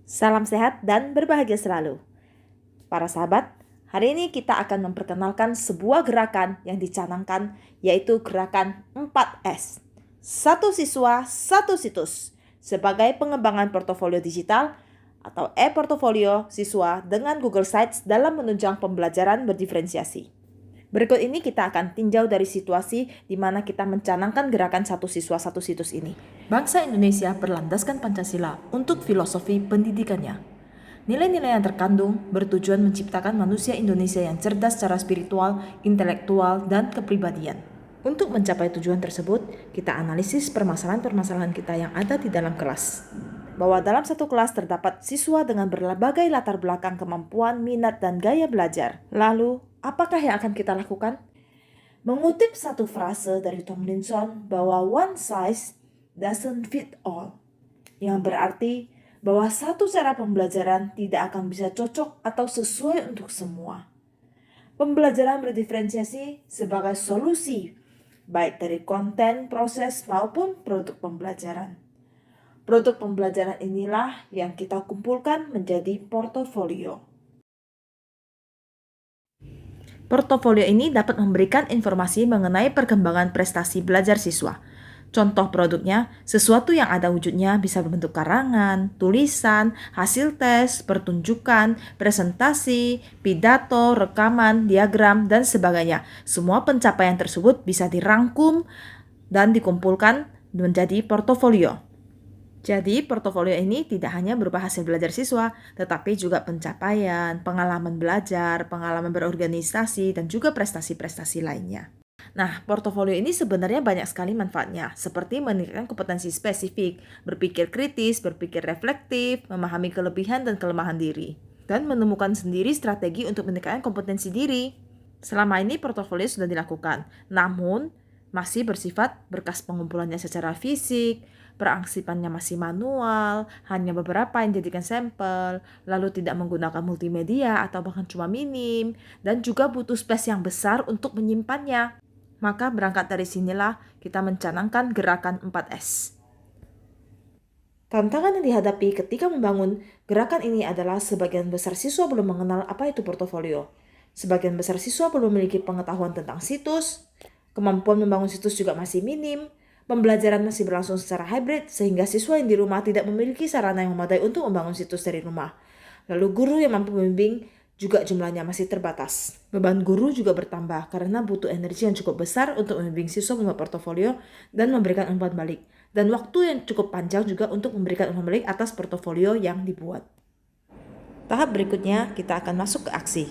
Salam sehat dan berbahagia selalu. Para sahabat, hari ini kita akan memperkenalkan sebuah gerakan yang dicanangkan, yaitu gerakan 4S. Satu siswa, satu situs. Sebagai pengembangan portofolio digital atau e-portofolio siswa dengan Google Sites dalam menunjang pembelajaran berdiferensiasi. Berikut ini kita akan tinjau dari situasi di mana kita mencanangkan gerakan satu siswa satu situs ini. Bangsa Indonesia berlandaskan Pancasila untuk filosofi pendidikannya. Nilai-nilai yang terkandung bertujuan menciptakan manusia Indonesia yang cerdas secara spiritual, intelektual, dan kepribadian. Untuk mencapai tujuan tersebut, kita analisis permasalahan-permasalahan kita yang ada di dalam kelas. Bahwa dalam satu kelas terdapat siswa dengan berbagai latar belakang kemampuan, minat, dan gaya belajar. Lalu, apakah yang akan kita lakukan? Mengutip satu frase dari Tomlinson bahwa one size doesn't fit all, yang berarti bahwa satu cara pembelajaran tidak akan bisa cocok atau sesuai untuk semua. Pembelajaran berdiferensiasi sebagai solusi, baik dari konten, proses, maupun produk pembelajaran. Produk pembelajaran inilah yang kita kumpulkan menjadi portofolio. Portofolio ini dapat memberikan informasi mengenai perkembangan prestasi belajar siswa. Contoh produknya, sesuatu yang ada wujudnya bisa berbentuk karangan, tulisan, hasil tes, pertunjukan, presentasi, pidato, rekaman, diagram, dan sebagainya. Semua pencapaian tersebut bisa dirangkum dan dikumpulkan menjadi portofolio. Jadi, portofolio ini tidak hanya berupa hasil belajar siswa, tetapi juga pencapaian, pengalaman belajar, pengalaman berorganisasi, dan juga prestasi-prestasi lainnya. Nah, portofolio ini sebenarnya banyak sekali manfaatnya, seperti meningkatkan kompetensi spesifik, berpikir kritis, berpikir reflektif, memahami kelebihan dan kelemahan diri, dan menemukan sendiri strategi untuk meningkatkan kompetensi diri. Selama ini portofolio sudah dilakukan, namun masih bersifat berkas pengumpulannya secara fisik, perangsipannya masih manual, hanya beberapa yang dijadikan sampel, lalu tidak menggunakan multimedia atau bahkan cuma minim, dan juga butuh space yang besar untuk menyimpannya. Maka berangkat dari sinilah kita mencanangkan gerakan 4S. Tantangan yang dihadapi ketika membangun gerakan ini adalah sebagian besar siswa belum mengenal apa itu portofolio. Sebagian besar siswa belum memiliki pengetahuan tentang situs, kemampuan membangun situs juga masih minim, pembelajaran masih berlangsung secara hybrid sehingga siswa yang di rumah tidak memiliki sarana yang memadai untuk membangun situs dari rumah. Lalu guru yang mampu membimbing juga jumlahnya masih terbatas. Beban guru juga bertambah karena butuh energi yang cukup besar untuk membimbing siswa membuat portofolio dan memberikan umpan balik. Dan waktu yang cukup panjang juga untuk memberikan umpan balik atas portofolio yang dibuat. Tahap berikutnya kita akan masuk ke aksi.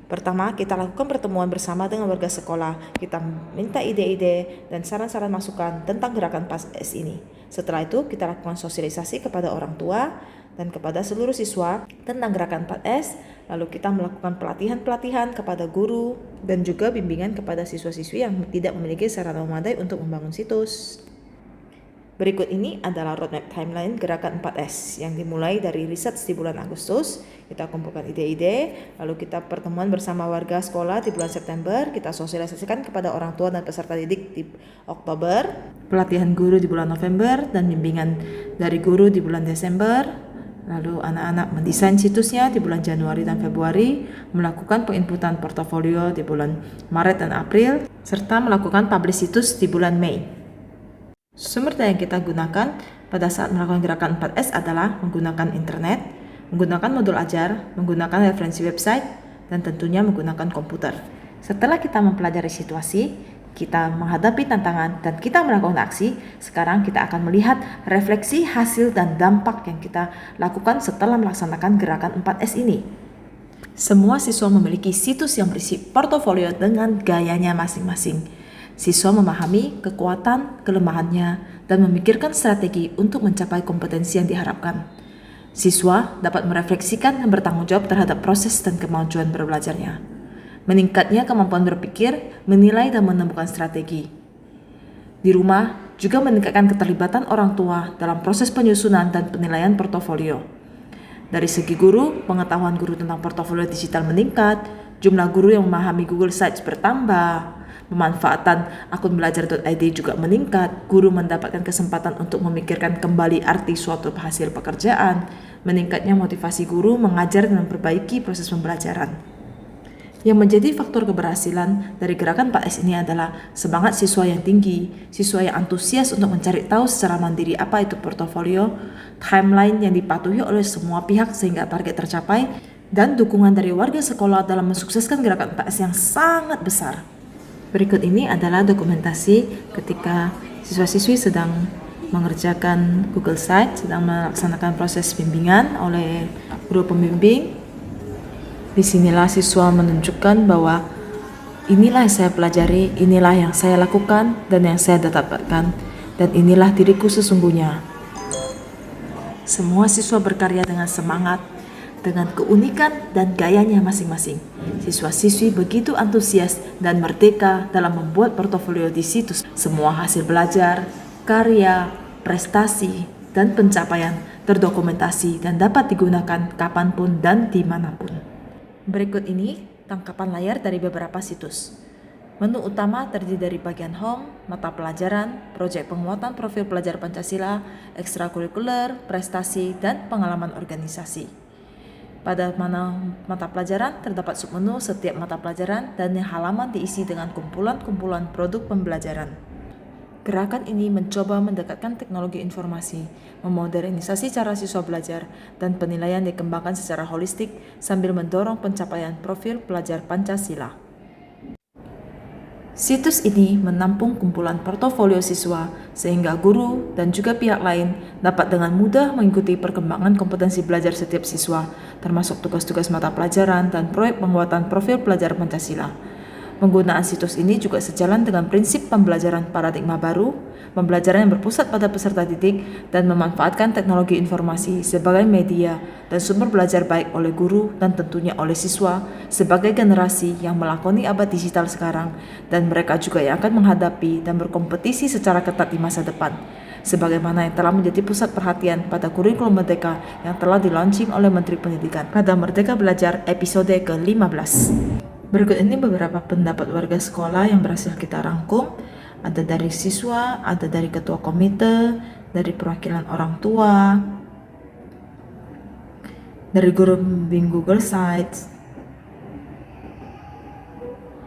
Pertama, kita lakukan pertemuan bersama dengan warga sekolah. Kita minta ide-ide dan saran-saran masukan tentang gerakan 4S ini. Setelah itu, kita lakukan sosialisasi kepada orang tua dan kepada seluruh siswa tentang gerakan 4S. Lalu kita melakukan pelatihan-pelatihan kepada guru dan juga bimbingan kepada siswa-siswi yang tidak memiliki sarana memadai untuk membangun situs. Berikut ini adalah roadmap timeline gerakan 4S yang dimulai dari riset di bulan Agustus. Kita kumpulkan ide-ide, lalu kita pertemuan bersama warga sekolah di bulan September, kita sosialisasikan kepada orang tua dan peserta didik di Oktober, pelatihan guru di bulan November, dan bimbingan dari guru di bulan Desember. Lalu anak-anak mendesain situsnya di bulan Januari dan Februari, melakukan penginputan portofolio di bulan Maret dan April, serta melakukan publish situs di bulan Mei. Sumber daya yang kita gunakan pada saat melakukan gerakan 4S adalah menggunakan internet, menggunakan modul ajar, menggunakan referensi website, dan tentunya menggunakan komputer. Setelah kita mempelajari situasi, kita menghadapi tantangan, dan kita melakukan aksi, sekarang kita akan melihat refleksi hasil dan dampak yang kita lakukan setelah melaksanakan gerakan 4S ini. Semua siswa memiliki situs yang berisi portofolio dengan gayanya masing-masing. Siswa memahami kekuatan, kelemahannya, dan memikirkan strategi untuk mencapai kompetensi yang diharapkan. Siswa dapat merefleksikan dan bertanggung jawab terhadap proses dan kemajuan berbelajarnya. Meningkatnya kemampuan berpikir, menilai, dan menemukan strategi. Di rumah, juga meningkatkan keterlibatan orang tua dalam proses penyusunan dan penilaian portofolio. Dari segi guru, pengetahuan guru tentang portofolio digital meningkat, jumlah guru yang memahami Google Sites bertambah, pemanfaatan akun belajar.id juga meningkat, guru mendapatkan kesempatan untuk memikirkan kembali arti suatu hasil pekerjaan, meningkatnya motivasi guru mengajar dan memperbaiki proses pembelajaran. Yang menjadi faktor keberhasilan dari gerakan 4S ini adalah semangat siswa yang tinggi, siswa yang antusias untuk mencari tahu secara mandiri apa itu portofolio, timeline yang dipatuhi oleh semua pihak sehingga target tercapai, dan dukungan dari warga sekolah dalam mensukseskan gerakan 4S yang sangat besar. Berikut ini adalah dokumentasi ketika siswa-siswi sedang mengerjakan Google Site, sedang melaksanakan proses bimbingan oleh guru pembimbing. Disinilah siswa menunjukkan bahwa inilah yang saya pelajari, inilah yang saya lakukan, dan yang saya dapatkan, dan inilah diriku sesungguhnya. Semua siswa berkarya dengan semangat, dengan keunikan dan gayanya masing-masing. Siswa-siswi begitu antusias dan merdeka dalam membuat portofolio di situs. Semua hasil belajar, karya, prestasi, dan pencapaian terdokumentasi dan dapat digunakan kapanpun dan dimanapun. Berikut ini tangkapan layar dari beberapa situs. Menu utama terdiri dari bagian home, mata pelajaran, proyek penguatan profil pelajar Pancasila, ekstrakurikuler, prestasi, dan pengalaman organisasi. Pada mata pelajaran terdapat submenu setiap mata pelajaran dan halaman diisi dengan kumpulan-kumpulan produk pembelajaran. Gerakan ini mencoba mendekatkan teknologi informasi, memodernisasi cara siswa belajar, dan penilaian dikembangkan secara holistik sambil mendorong pencapaian profil pelajar Pancasila. Situs ini menampung kumpulan portofolio siswa sehingga guru dan juga pihak lain dapat dengan mudah mengikuti perkembangan kompetensi belajar setiap siswa, termasuk tugas-tugas mata pelajaran dan proyek penguatan profil pelajar Pancasila. Penggunaan situs ini juga sejalan dengan prinsip pembelajaran paradigma baru, pembelajaran yang berpusat pada peserta didik dan memanfaatkan teknologi informasi sebagai media dan sumber belajar baik oleh guru dan tentunya oleh siswa sebagai generasi yang melakoni abad digital sekarang, dan mereka juga yang akan menghadapi dan berkompetisi secara ketat di masa depan. Sebagaimana yang telah menjadi pusat perhatian pada kurikulum Merdeka yang telah di-launching oleh Menteri Pendidikan pada Merdeka Belajar episode ke-15. Berikut ini beberapa pendapat warga sekolah yang berhasil kita rangkum. Ada dari siswa, ada dari ketua komite, dari perwakilan orang tua, dari guru pembimbing Google Sites,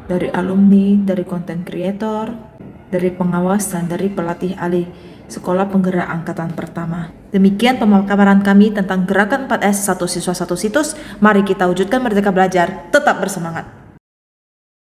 dari alumni, dari content creator, dari pengawas, dan dari pelatih ahli Sekolah Penggerak Angkatan Pertama. Demikian pemaparan kami tentang gerakan 4S, satu siswa satu situs. Mari kita wujudkan Merdeka Belajar, tetap bersemangat.